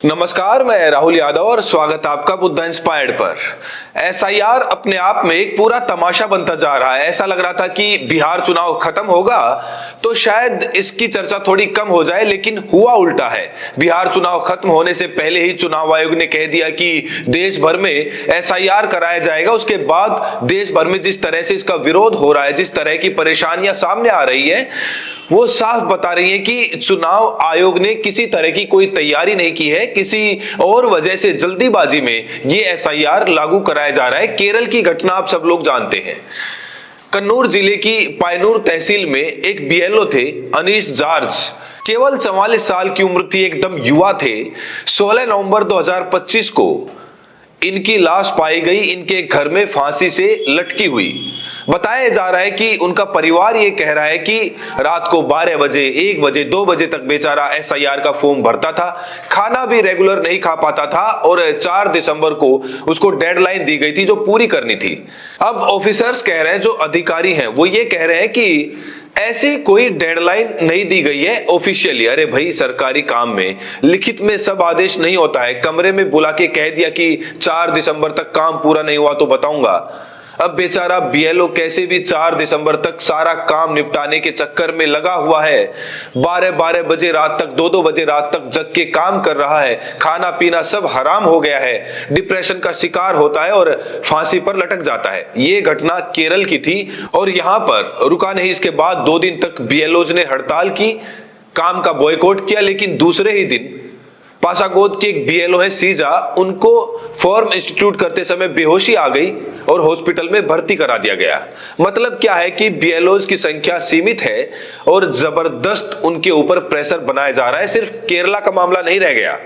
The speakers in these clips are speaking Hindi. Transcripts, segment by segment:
नमस्कार, मैं राहुल यादव और स्वागत है आपका बुद्धा इंस्पायर्ड पर। एसआईआर अपने आप में एक पूरा तमाशा बनता जा रहा है। ऐसा लग रहा था कि बिहार चुनाव खत्म होगा तो शायद इसकी चर्चा थोड़ी कम हो जाए, लेकिन हुआ उल्टा है। बिहार चुनाव खत्म होने से पहले ही चुनाव आयोग ने कह दिया कि देश भर में एसआईआर कराया जाएगा। उसके बाद देश भर में जिस तरह से इसका विरोध हो रहा है, जिस तरह की परेशानियां सामने आ रही है, वो साफ बता रही है कि चुनाव आयोग ने किसी तरह की कोई तैयारी नहीं की है। किसी और वजह से जल्दीबाजी में ये एसआईआर लागू कराया जा रहा है। केरल की घटना आप सब लोग जानते हैं। कन्नूर जिले की पायनूर तहसील में एक बीएलओ थे, अनीश जॉर्ज। केवल 44 साल की उम्र थी, एकदम युवा थे। 16 नवंबर 2025 को इनकी लाश पाई गई, इनके घर में फांसी से लटकी हुई। बताया जा रहा है कि उनका परिवार ये कह रहा है कि रात को 12 बजे, 1 बजे, 2 बजे तक बेचारा एसआईआर का फॉर्म भरता था। खाना भी रेगुलर नहीं खा पाता था और 4 दिसंबर को उसको डेडलाइन दी गई थी जो पूरी करनी थी। अब ऑफिसर्स कह रहे हैं, जो अधिकारी हैं वो ये कह रहे हैं कि ऐसी कोई डेडलाइन नहीं दी गई है ऑफिशियली। अरे भाई, सरकारी काम में लिखित में सब आदेश नहीं होता है। कमरे में बुला के कह दिया कि 4 दिसंबर तक काम पूरा नहीं हुआ तो बताऊंगा। अब बेचारा बीएलओ कैसे भी 4 दिसंबर तक सारा काम निपटाने के चक्कर में लगा हुआ है। 12-12 बजे रात तक, 2-2 बजे रात तक जग के काम कर रहा है। खाना पीना सब हराम हो गया है। डिप्रेशन का शिकार होता है और फांसी पर लटक जाता है। ये घटना केरल की थी और यहां पर रुका नहीं। इसके बाद 2 दिन तक बीएलओज ने हड़ताल की, काम का बॉयकॉट किया। लेकिन दूसरे ही दिन पासागोद के एक बीएलओ है सीजा, उनको फॉर्म इंस्टीट्यूट करते समय बेहोशी आ गई और हॉस्पिटल में भर्ती करा दिया गया। मतलब क्या है कि बीएलओज की संख्या सीमित है और जबरदस्त उनके ऊपर प्रेशर बनाया जा रहा है। सिर्फ केरला का मामला नहीं रह गया।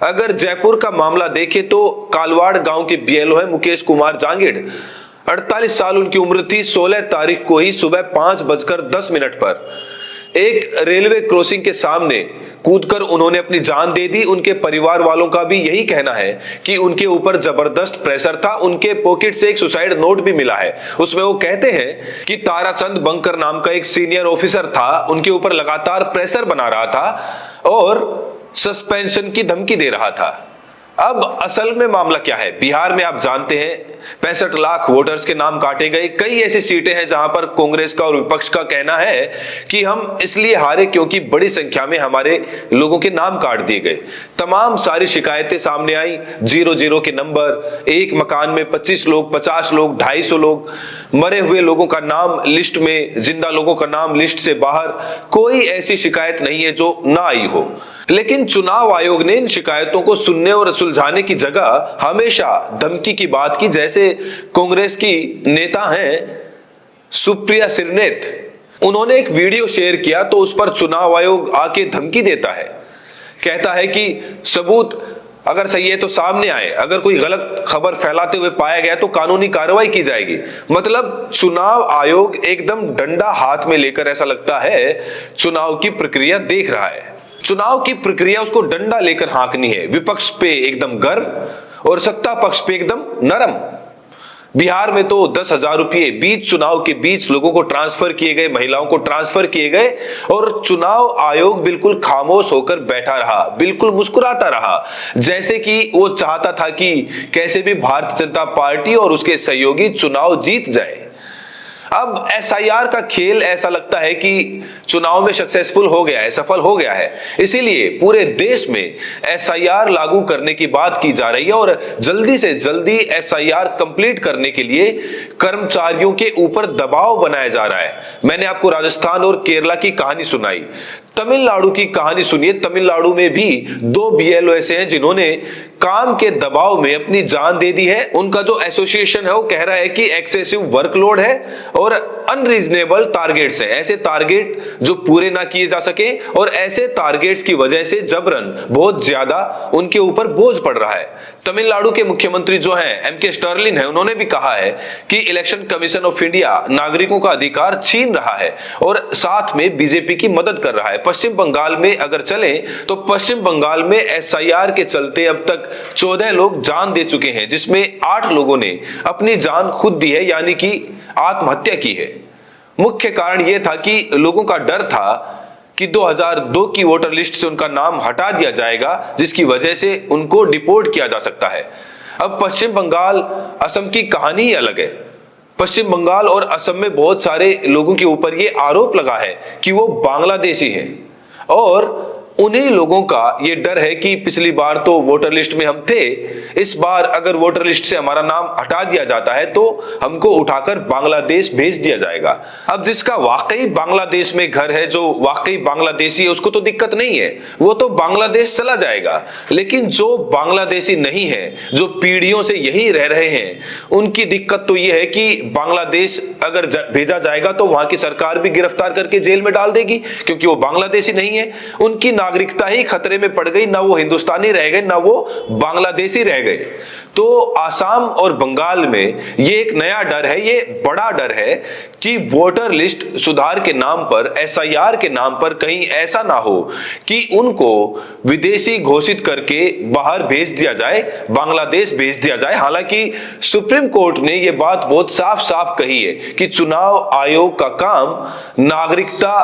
अगर जयपुर का मामला देखें तो कालवाड़ गांव के बीएलओ है मुकेश कुमार जांगिड़। 48 साल उनकी उम्र थी। 16 तारीख को ही सुबह 5:10 पर एक रेलवे क्रॉसिंग के सामने कूदकर उन्होंने अपनी जान दे दी। उनके परिवार वालों का भी यही कहना है कि उनके ऊपर जबरदस्त प्रेशर था। उनके पॉकेट से एक सुसाइड नोट भी मिला है। उसमें वो कहते हैं कि ताराचंद बंकर नाम का एक सीनियर ऑफिसर था, उनके ऊपर लगातार प्रेशर बना रहा था और सस्पेंशन की धमकी दे रहा था। अब असल में मामला क्या है? बिहार में आप जानते हैं 65 लाख वोटर्स के नाम काटे गए। कई ऐसी सीटें हैं जहां पर कांग्रेस का और विपक्ष का कहना है कि हम इसलिए हारे क्योंकि बड़ी संख्या में हमारे लोगों के नाम काट दिए गए। तमाम सारी शिकायतें सामने आई। 0-0 के नंबर, एक मकान में 25 लोग, 50 लोग, 250 लोग, मरे हुए लोगों का नाम लिस्ट में, जिंदा लोगों का नाम लिस्ट से बाहर। कोई ऐसी शिकायत नहीं है जो ना आई हो। लेकिन चुनाव आयोग ने इन शिकायतों को सुनने और सुलझाने की जगह हमेशा धमकी की बात की। जैसे कांग्रेस की नेता हैं सुप्रिया सिरनेत, उन्होंने एक वीडियो शेयर किया तो उस पर चुनाव आयोग आके धमकी देता है। कहता है कि सबूत अगर सही है तो सामने आए, अगर कोई गलत खबर फैलाते हुए पाया गया तो कानूनी कार्रवाई की जाएगी। मतलब चुनाव आयोग एकदम डंडा हाथ में लेकर, ऐसा लगता है, चुनाव की प्रक्रिया देख रहा है। चुनाव की प्रक्रिया उसको डंडा लेकर हाँकनी है। विपक्ष पे एकदम गर्म और सत्ता पक्ष पे एकदम नरम। बिहार में तो 10,000 रुपये बीच चुनाव के बीच लोगों को ट्रांसफर किए गए, महिलाओं को ट्रांसफर किए गए और चुनाव आयोग बिल्कुल खामोश होकर बैठा रहा, बिल्कुल मुस्कुराता रहा, जैसे कि वो चाहता था कि कैसे भी भारतीय जनता पार्टी और उसके सहयोगी चुनाव जीत जाए। अब एसआईआर का खेल ऐसा लगता है कि चुनाव में सक्सेसफुल हो गया है, सफल हो गया है। इसीलिए पूरे देश में एसआईआर लागू करने की बात की जा रही है और जल्दी से जल्दी एसआईआर कंप्लीट करने के लिए कर्मचारियों के ऊपर दबाव बनाया जा रहा है। मैंने आपको राजस्थान और केरला की कहानी सुनाई, तमिलनाडु की कहानी सुनिए। तमिलनाडु में भी 2 बीएलओ ऐसे हैं जिन्होंने काम के दबाव में अपनी जान दे दी है। उनका जो एसोसिएशन है वो कह रहा है कि एक्सेसिव वर्कलोड है और अनरीजनेबल टारगेट्स हैं। ऐसे टारगेट जो पूरे ना किए जा सके और ऐसे टारगेट्स की वजह से जबरन बहुत ज्यादा उनके ऊपर बोझ पड़ रहा है। तमिलनाडु के मुख्यमंत्री जो हैं एमके स्टर्लिन है, उन्होंने भी कहा है कि इलेक्शन कमीशन ऑफ इंडिया नागरिकों का अधिकार छीन रहा है और साथ में बीजेपी की मदद कर रहा है। पश्चिम बंगाल में अगर चलें तो पश्चिम बंगाल में एसआईआर के चलते अब तक 14 लोग जान दे चुके हैं, जिसमें 8 लोगों ने अपनी जान खुद दी है, यानी कि आत्महत्या की है। मुख्य कारण यह था कि लोगों का डर था कि 2002 की वोटर लिस्ट से उनका नाम हटा दिया जाएगा, जिसकी वजह से उनको डिपोर्ट किया जा सकता है। अब पश्चिम बंगाल, असम की कहानी ही अलग है। पश्चिम बंगाल और असम में बहुत सारे लोगों के ऊपर ये आरोप लगा है कि वो बांग्लादेशी हैं, और उन्हीं लोगों का ये डर है कि पिछली बार तो वोटर लिस्ट में हम थे, इस बार अगर वोटर लिस्ट से हमारा नाम हटा दिया जाता है तो हमको उठाकर बांग्लादेश भेज दिया जाएगा। अब जिसका वाकई बांग्लादेश में घर है, जो वाकई बांग्लादेशी है, उसको तो दिक्कत नहीं है, वो तो बांग्लादेश चला जाएगा। लेकिन जो बांग्लादेशी नहीं है, जो पीढ़ियों से यही रह रहे हैं, उनकी दिक्कत तो ये है कि बांग्लादेश अगर भेजा जाएगा तो वहां की सरकार भी गिरफ्तार करके जेल में डाल देगी, क्योंकि वो बांग्लादेशी नहीं है। उनकी नागरिकता ही खतरे में पड़ गई, ना वो हिंदुस्तानी रह गए ना वो बांग्लादेशी रह गए। तो आसाम और बंगाल में ये एक नया डर है, ये बड़ा डर है कि वोटर लिस्ट सुधार के नाम पर, एसआईआर के नाम पर कहीं ऐसा ना हो कि उनको विदेशी घोषित करके बाहर भेज दिया जाए, बांग्लादेश भेज दिया जाए। हालांकि सुप्रीम कोर्ट ने यह बात बहुत साफ साफ कही है कि चुनाव आयोग का काम नागरिकता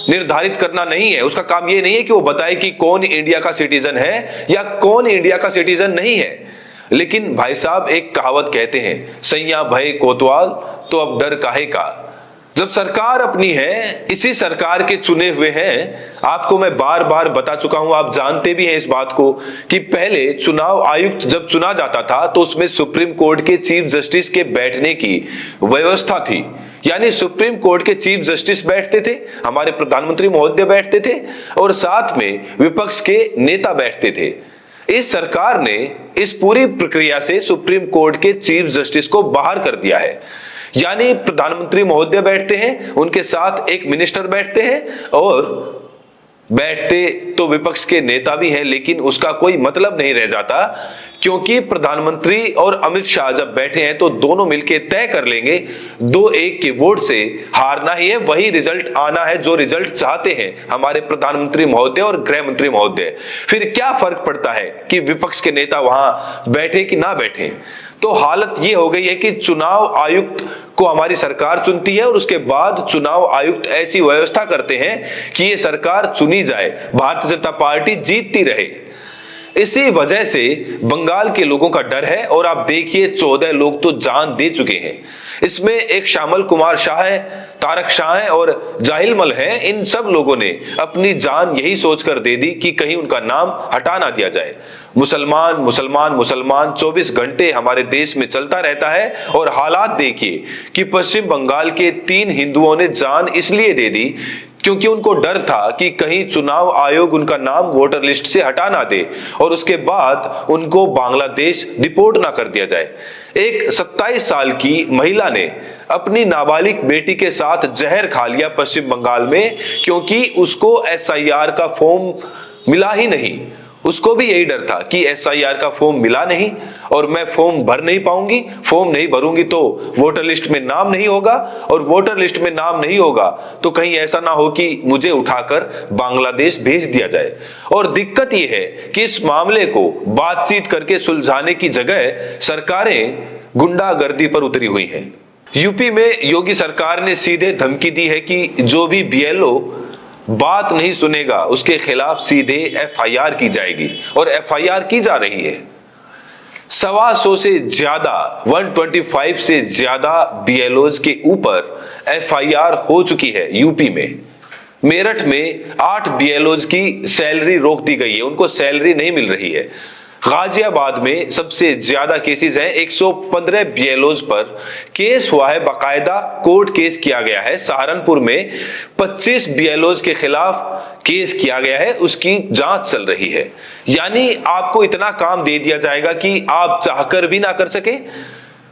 निर्धारित करना नहीं है। उसका काम यह नहीं है कि वो बताए कि कौन इंडिया का सिटीजन है या कौन इंडिया का सिटीजन नहीं है। लेकिन भाई साहब, एक कहावत कहते हैं, सैया भय कोतवाल तो अब डर काहे का। जब सरकार अपनी है, इसी सरकार के चुने हुए हैं। आपको मैं बार बार बता चुका हूं, आप जानते भी हैं इस बात को, कि पहले चुनाव आयुक्त जब चुना जाता था तो उसमें सुप्रीम कोर्ट के चीफ जस्टिस के बैठने की व्यवस्था थी। यानी सुप्रीम कोर्ट के चीफ जस्टिस बैठते थे, हमारे प्रधानमंत्री महोदय बैठते थे, और साथ में विपक्ष के नेता बैठते थे। इस सरकार ने इस पूरी प्रक्रिया से सुप्रीम कोर्ट के चीफ जस्टिस को बाहर कर दिया है। यानी प्रधानमंत्री महोदय बैठते हैं, उनके साथ एक मिनिस्टर बैठते हैं, और बैठते तो विपक्ष के नेता भी हैं, लेकिन उसका कोई मतलब नहीं रह जाता, क्योंकि प्रधानमंत्री और अमित शाह जब बैठे हैं तो दोनों मिलकर तय कर लेंगे, 2-1 के वोट से हारना ही है, वही रिजल्ट आना है जो रिजल्ट चाहते हैं हमारे प्रधानमंत्री महोदय और गृह मंत्री महोदय। फिर क्या फर्क पड़ता है कि विपक्ष के नेता वहां बैठे कि ना बैठे। तो हालत ये हो गई है कि चुनाव आयुक्त को हमारी सरकार चुनती है, और उसके बाद चुनाव आयुक्त ऐसी व्यवस्था करते हैं कि ये सरकार चुनी जाए, भारतीय जनता पार्टी जीतती रहे। इसी वजह से बंगाल के लोगों का डर है, और आप देखिए 14 लोग तो जान दे चुके हैं। इसमें एक श्यामल कुमार शाह है, तारक शाह है और जाहिल मल है। इन सब लोगों ने अपनी जान यही सोचकर दे दी कि कहीं उनका नाम हटा ना दिया जाए। मुसलमान मुसलमान मुसलमान 24 घंटे हमारे देश में चलता रहता है, और हालात देखिए कि पश्चिम बंगाल के 3 हिंदुओं ने जान इसलिए दे दी क्योंकि उनको डर था कि कहीं चुनाव आयोग उनका नाम वोटर लिस्ट से हटा ना दे और उसके बाद उनको बांग्लादेश डिपोर्ट ना कर दिया जाए। एक 27 साल की महिला ने अपनी नाबालिग बेटी के साथ जहर खा लिया पश्चिम बंगाल में, क्योंकि उसको एसआईआर का फॉर्म मिला ही नहीं। उसको भी यही डर था कि एसआईआर का फॉर्म मिला नहीं और मैं फॉर्म भर नहीं पाऊंगी, फॉर्म नहीं भरूंगी तो वोटर लिस्ट में नाम नहीं होगा, और वोटर लिस्ट में नाम नहीं होगा तो कहीं ऐसा ना हो कि मुझे उठाकर बांग्लादेश भेज दिया जाए। और दिक्कत यह है कि इस मामले को बातचीत करके सुलझाने की जगह सरकारें गुंडागर्दी पर उतरी हुई हैं। यूपी में योगी सरकार ने सीधे धमकी दी है कि जो भी बीएलओ बात नहीं सुनेगा उसके खिलाफ सीधे एफआईआर की जाएगी, और एफआईआर की जा रही है। 125 से ज्यादा 125 से ज्यादा बीएलओज के ऊपर एफआईआर हो चुकी है यूपी में। मेरठ में 8 बीएलओज की सैलरी रोक दी गई है, उनको सैलरी नहीं मिल रही है। गाजियाबाद में सबसे ज्यादा केसेस हैं, 115 बीएलओज पर केस हुआ है, बाकायदा कोर्ट केस किया गया है। सहारनपुर में 25 बीएलओज के खिलाफ केस किया गया है, उसकी जांच चल रही है। यानी आपको इतना काम दे दिया जाएगा कि आप चाहकर भी ना कर सके।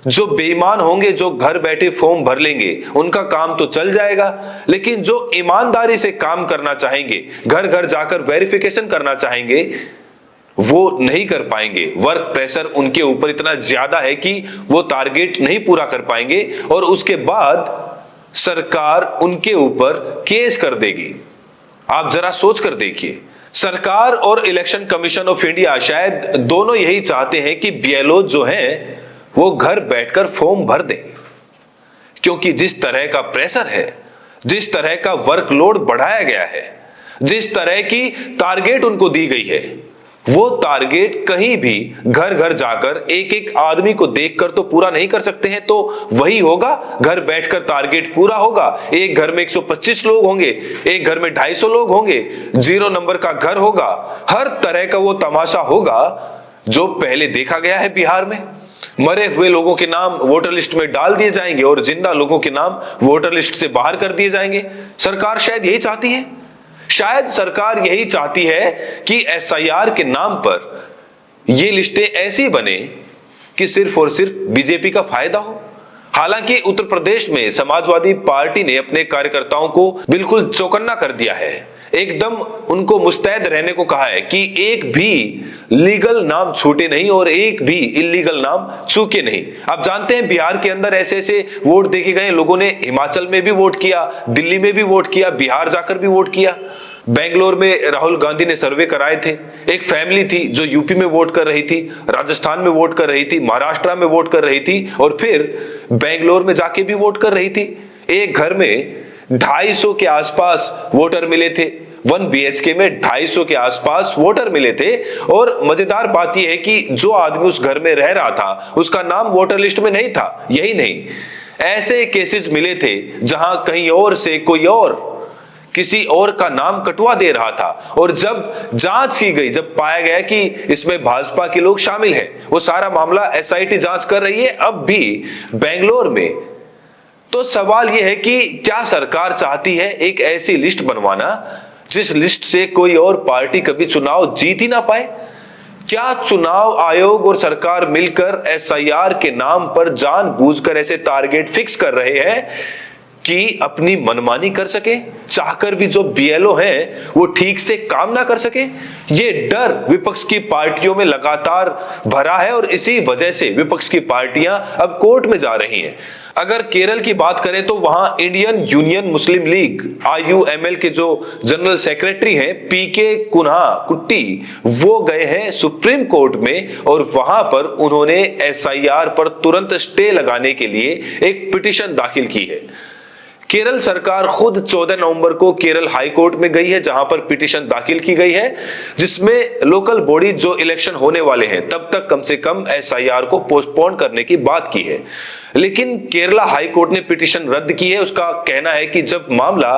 जो बेईमान होंगे, जो घर बैठे फॉर्म भर लेंगे, उनका काम तो चल जाएगा, लेकिन जो ईमानदारी से काम करना चाहेंगे, घर घर जाकर वेरिफिकेशन करना चाहेंगे, वो नहीं कर पाएंगे। वर्क प्रेशर उनके ऊपर इतना ज्यादा है कि वो टारगेट नहीं पूरा कर पाएंगे, और उसके बाद सरकार उनके ऊपर केस कर देगी। आप जरा सोच कर देखिए, सरकार और इलेक्शन कमीशन ऑफ इंडिया शायद दोनों यही चाहते हैं कि बीएलओ जो हैं वो घर बैठकर फॉर्म भर दें, क्योंकि जिस तरह का प्रेशर है, जिस तरह का वर्कलोड बढ़ाया गया है, जिस तरह की टारगेट उनको दी गई है, वो टारगेट कहीं भी घर घर जाकर एक एक आदमी को देखकर तो पूरा नहीं कर सकते हैं। तो वही होगा, घर बैठकर टारगेट पूरा होगा। एक घर में 125 लोग होंगे, एक घर में 250 लोग होंगे, 0 नंबर का घर होगा, हर तरह का वो तमाशा होगा जो पहले देखा गया है बिहार में। मरे हुए लोगों के नाम वोटर लिस्ट में डाल दिए जाएंगे और जिंदा लोगों के नाम वोटर लिस्ट से बाहर कर दिए जाएंगे। सरकार शायद यही चाहती है, शायद सरकार यही चाहती है कि एसआईआर के नाम पर ये लिस्टें ऐसी बने कि सिर्फ और सिर्फ बीजेपी का फायदा हो। हालांकि उत्तर प्रदेश में समाजवादी पार्टी ने अपने कार्यकर्ताओं को बिल्कुल चौकन्ना कर दिया है, एकदम उनको मुस्तैद रहने को कहा है कि एक भी लीगल नाम छूटे नहीं और एक भी इलीगल नाम चूके नहीं। आप जानते हैं बिहार के अंदर ऐसे ऐसे वोट देखे गए, लोगों ने हिमाचल में भी वोट किया, दिल्ली में भी वोट किया, बिहार जाकर भी वोट किया। बेंगलोर में राहुल गांधी ने सर्वे कराए थे, एक फैमिली थी जो यूपी में वोट कर रही थी, राजस्थान में वोट कर रही थी, महाराष्ट्र में वोट कर रही थी और फिर बेंगलोर में जाके भी वोट कर रही थी। एक घर में 250 के आसपास वोटर मिले थे, 1 BHK में 250 के आसपास वोटर मिले थे। और मजेदार बात यह है कि जो आदमी उस घर में रह रहा था उसका नाम वोटर लिस्ट में नहीं था। यही नहीं, ऐसे केसेस मिले थे जहां कहीं और से कोई और किसी और का नाम कटवा दे रहा था और जब जांच की गई, जब पाया गया कि इसमें भाजपा के लोग शामिल हैं, वो सारा मामला SIT जांच कर रही है अब भी बेंगलोर में। तो सवाल यह है कि क्या सरकार चाहती है एक ऐसी लिस्ट बनवाना जिस लिस्ट से कोई और पार्टी कभी चुनाव जीत ही ना पाए? क्या चुनाव आयोग और सरकार मिलकर SIR के नाम पर जानबूझकर ऐसे टारगेट फिक्स कर रहे हैं कि अपनी मनमानी कर सके, चाहकर भी जो BLO हैं वो ठीक से काम ना कर सके? ये डर विपक्ष की पार्टियों में लगातार भरा है और इसी वजह से विपक्ष की पार्टियां अब कोर्ट में जा रही हैं। अगर केरल की बात करें तो वहां इंडियन यूनियन मुस्लिम लीग IUML के जो जनरल सेक्रेटरी हैं PK कुन्हा कुट्टी, वो गए हैं सुप्रीम कोर्ट में और वहां पर उन्होंने SIR पर तुरंत स्टे लगाने के लिए एक पिटीशन दाखिल की है। केरल सरकार खुद 14 नवंबर को केरल हाई कोर्ट में गई है जहां पर पिटीशन दाखिल की गई है जिसमें लोकल बॉडी जो इलेक्शन होने वाले हैं तब तक कम से कम SIR को पोस्टपोन करने की बात की है। लेकिन केरला हाई कोर्ट ने पिटीशन रद्द की है। उसका कहना है कि जब मामला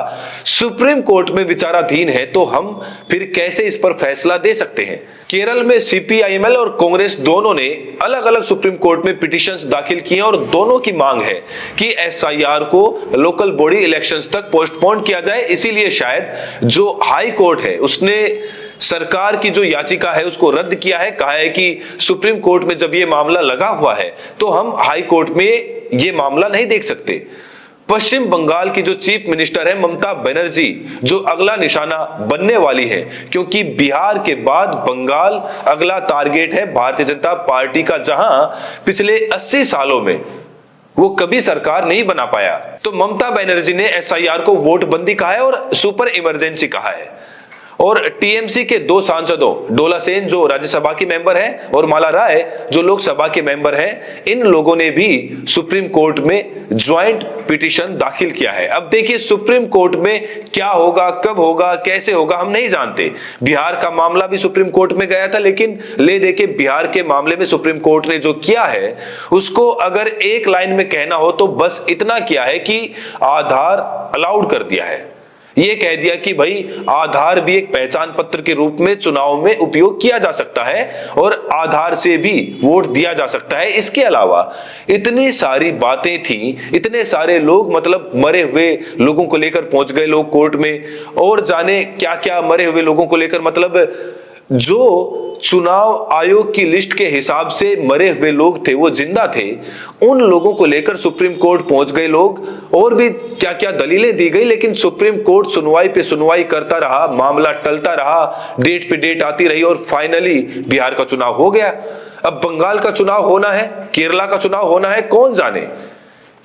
सुप्रीम कोर्ट में विचाराधीन है तो हम फिर कैसे इस पर फैसला दे सकते हैं। केरल में CPIML और कांग्रेस दोनों ने अलग अलग सुप्रीम कोर्ट में पिटीशंस दाखिल किए और दोनों की मांग है कि SIR को लोकल बॉडी इलेक्शंस तक पोस्टपोन किया जाए। इसीलिए शायद जो हाई कोर्ट है उसने सरकार की जो याचिका है उसको रद्द किया है। कहा है कि सुप्रीम कोर्ट में जब ये मामला लगा हुआ है तो हम हाई कोर्ट में ये मामला नहीं देख सकते। पश्चिम बंगाल की जो चीफ मिनिस्टर है ममता बनर्जी, जो अगला निशाना बनने वाली है, क्योंकि बिहार के बाद बंगाल अगला टारगेट है भारतीय जनता पार्टी का, जहां पिछले 80 सालों में वो कभी सरकार नहीं बना पाया। तो ममता बनर्जी ने SIR को वोट बंदी कहा है और सुपर इमरजेंसी कहा है। और TMC के 2 सांसदों, डोला सेन जो राज्यसभा के मेंबर हैं और माला राय जो लोकसभा के मेंबर हैं, इन लोगों ने भी सुप्रीम कोर्ट में ज्वाइंट पिटीशन दाखिल किया है। अब देखिए सुप्रीम कोर्ट में क्या होगा, कब होगा, कैसे होगा, हम नहीं जानते। बिहार का मामला भी सुप्रीम कोर्ट में गया था, लेकिन ले देके बिहार के मामले में सुप्रीम कोर्ट ने जो किया है उसको अगर एक लाइन में कहना हो तो बस इतना किया है कि आधार अलाउड कर दिया है। ये कह दिया कि भाई आधार भी एक पहचान पत्र के रूप में चुनाव में उपयोग किया जा सकता है और आधार से भी वोट दिया जा सकता है। इसके अलावा इतनी सारी बातें थी, इतने सारे लोग, मतलब मरे हुए लोगों को लेकर पहुंच गए लोग कोर्ट में, और जाने क्या क्या मरे हुए लोगों को लेकर, मतलब जो चुनाव आयोग की लिस्ट के हिसाब से मरे हुए लोग थे वो जिंदा थे, उन लोगों को लेकर सुप्रीम कोर्ट पहुंच गए लोग, और भी क्या क्या दलीलें दी गई। लेकिन सुप्रीम कोर्ट सुनवाई पे सुनवाई करता रहा, मामला टलता रहा, डेट पे डेट आती रही और फाइनली बिहार का चुनाव हो गया। अब बंगाल का चुनाव होना है, केरला का चुनाव होना है, कौन जाने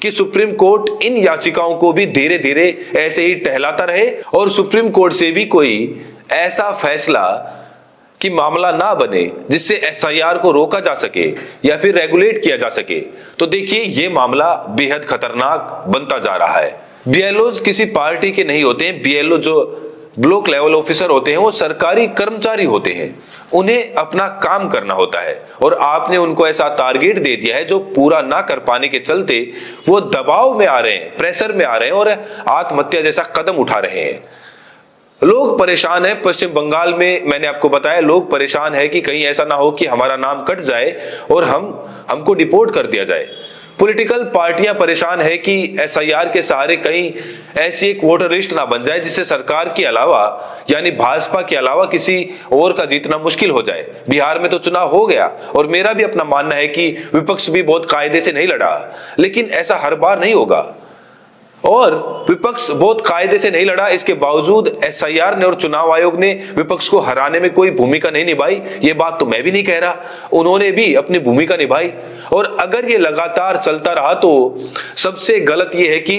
कि सुप्रीम कोर्ट इन याचिकाओं को भी धीरे धीरे ऐसे ही टहलाता रहे और सुप्रीम कोर्ट से भी कोई ऐसा फैसला कि मामला ना बने जिससे SIR को रोका जा सके या फिर रेगुलेट किया जा सके। तो देखिए ये मामला बेहद खतरनाक बनता जा रहा है। BLOs किसी पार्टी के नहीं होते हैं। BLO जो ब्लॉक लेवल ऑफिसर होते हैं वो सरकारी कर्मचारी होते हैं, उन्हें अपना काम करना होता है और आपने उनको ऐसा टारगेट दे दिया है जो पूरा ना कर पाने के चलते वो दबाव में आ रहे हैं, प्रेशर में आ रहे हैं और आत्महत्या जैसा कदम उठा रहे हैं। लोग परेशान हैं। पश्चिम बंगाल में मैंने आपको बताया लोग परेशान है कि कहीं ऐसा ना हो कि हमारा नाम कट जाए और हमको डिपोर्ट कर दिया जाए। पॉलिटिकल पार्टियां परेशान है कि एसआईआर के सहारे कहीं ऐसी एक वोटर लिस्ट ना बन जाए जिससे सरकार के अलावा यानी भाजपा के अलावा किसी और का जीतना मुश्किल हो जाए। बिहार में तो चुनाव हो गया और मेरा भी अपना मानना है कि विपक्ष भी बहुत कायदे से नहीं लड़ा, लेकिन ऐसा हर बार नहीं होगा और विपक्ष बहुत कायदे से नहीं लड़ा, इसके बावजूद एसआईआर ने और चुनाव आयोग ने विपक्ष को हराने में कोई भूमिका नहीं निभाई। ये बात तो मैं भी नहीं कह रहा, उन्होंने भी अपनी भूमिका निभाई। और अगर ये लगातार चलता रहा तो सबसे गलत ये है कि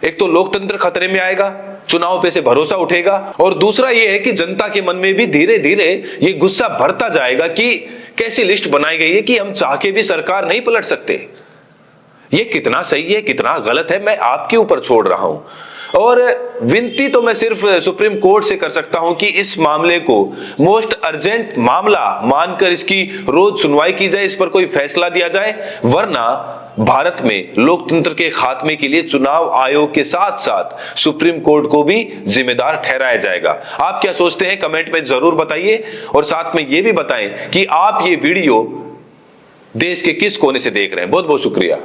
एक तो लोकतंत्र खतरे में आएगा, चुनाव पे से भरोसा उठेगा और दूसरा ये है कि जनता के मन में भी धीरे धीरे ये गुस्सा भरता जाएगा कि कैसी लिस्ट बनाई गई है कि हम चाह के भी सरकार नहीं पलट सकते। ये कितना सही है कितना गलत है मैं आपके ऊपर छोड़ रहा हूं और विनती तो मैं सिर्फ सुप्रीम कोर्ट से कर सकता हूं कि इस मामले को मोस्ट अर्जेंट मामला मानकर इसकी रोज सुनवाई की जाए, इस पर कोई फैसला दिया जाए, वरना भारत में लोकतंत्र के खात्मे के लिए चुनाव आयोग के साथ साथ सुप्रीम कोर्ट को भी जिम्मेदार ठहराया जाएगा। आप क्या सोचते हैं कमेंट में जरूर बताइए और साथ में यह भी बताएं कि आप ये वीडियो देश के किस कोने से देख रहे हैं। बहुत बहुत शुक्रिया।